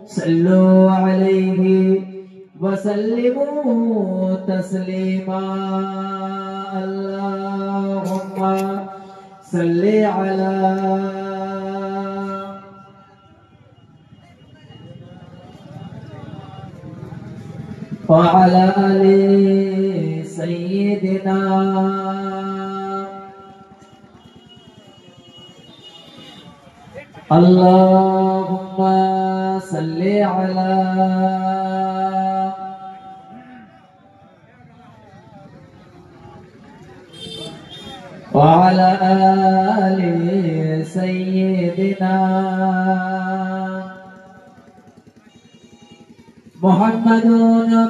صلوا عليه وسلموا تسليما اللهم صل على وعلى آل سيدنا اللهم صل على وعلى آل سيدنا محمد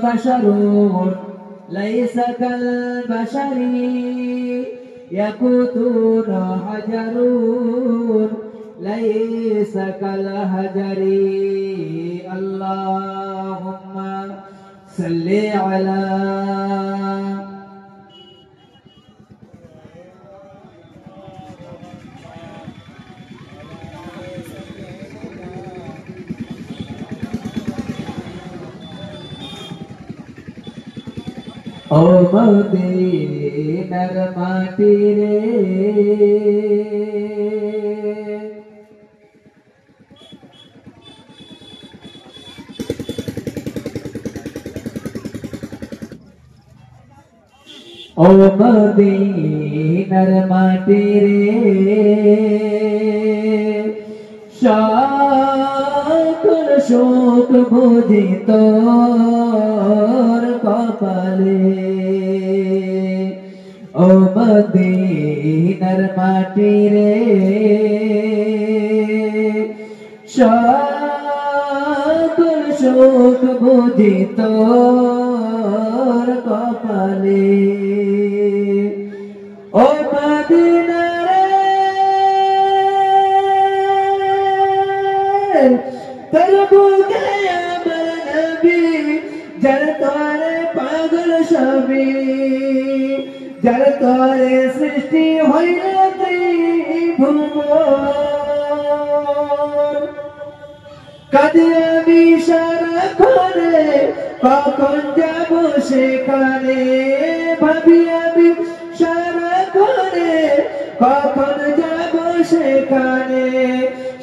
بشر ليس كالبشر يقوتون حجر ليس كالهجر اللهم صل على ओ मदीनार माटी रे ओ मदीनार माटी रे সকল শোক বুঝি তোর কপালে ও মদিনার মাটি রে সকল শোক বুঝি তোর কপালে ও মদিনা तरबू गया अमर नबी जल तोरे पागल सभी जल तोरे सृष्टि होइल त्रिभुवन कदिया विशारा करे कখন যাব সেখানে ভাবিয়া বিশারা করে কখন যাব সেখানে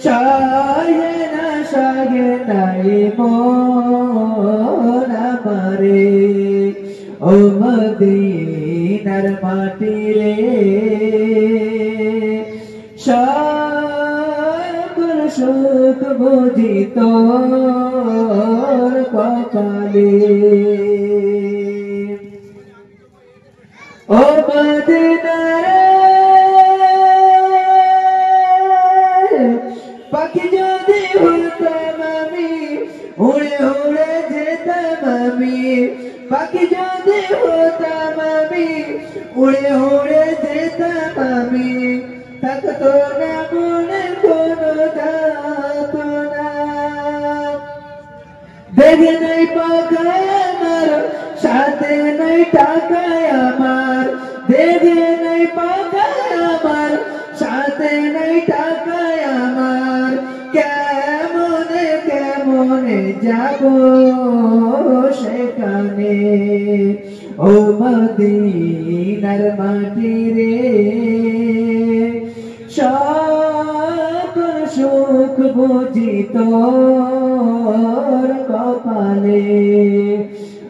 শায়না শায়নাই মন আমারে ও মদিনার মাটি রে সকল সুখ বুঝি তোর কপালে ও মদিনার পাখি যদি হতাম আমি উড়ে উড়ে যেতাম আমি পাখি যদি হতাম আমি উড়ে উড়ে যেতাম আমি থাকতো না মনে কোনো যাতনা দেখে নাই পাখায় আমার সাথে নাই টাকায় আমার দেখে নাই পাখায় আমার সাথে নাই টাকায় আমার কেমনে কেমনে যাব সেখানে ও মদিনার মাটি রে সকল সুখ বুঝি তোর কপালে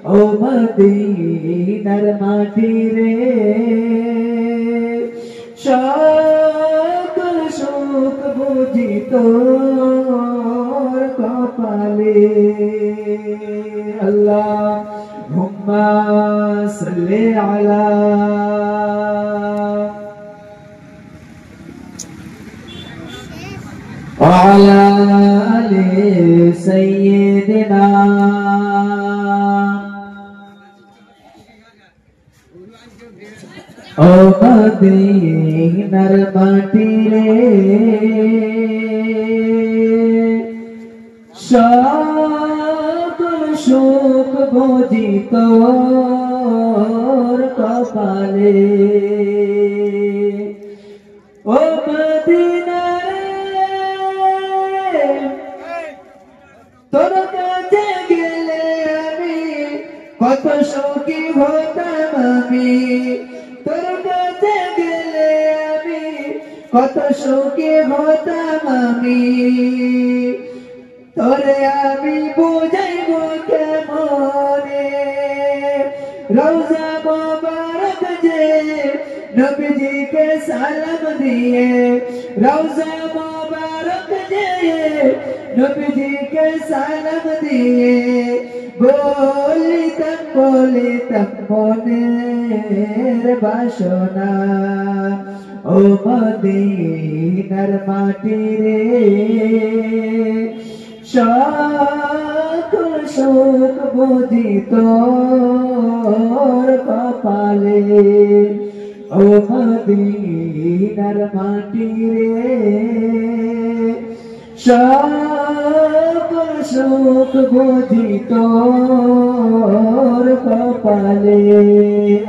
ও মদিনার মাটি রে সকল সুখ বুঝি তোর কপালে আল্লাহুম্মা সাল্লি আলা وعلى آل سيدنا ও মদিনার মাটি রে সকল সুখ বুঝি তোর কপালে ও মদিনা রে তোর কাছে গেলে আমি কত সুখী হতাম আমি, তোর কাছে গেলে আমি কত সুখী হতাম আমি, তোরে আমি বুঝাইব কেমনে, রওজা মুবারক যে নবীজিকে সালাম দিয়ে, রওজা মুবারক যে নবীজিকে সালাম দিয়ে, বলিতাম বলিতাম মনের বাসনা, ও মদিনার মাটি রে সকল সুখ বুঝি তোর কপালে, ও মদিনার মাটি রে সকল সুখ বুঝি তোর কপালে।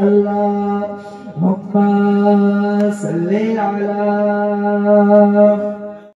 আল্লাহুম্মা সাল্লি আলা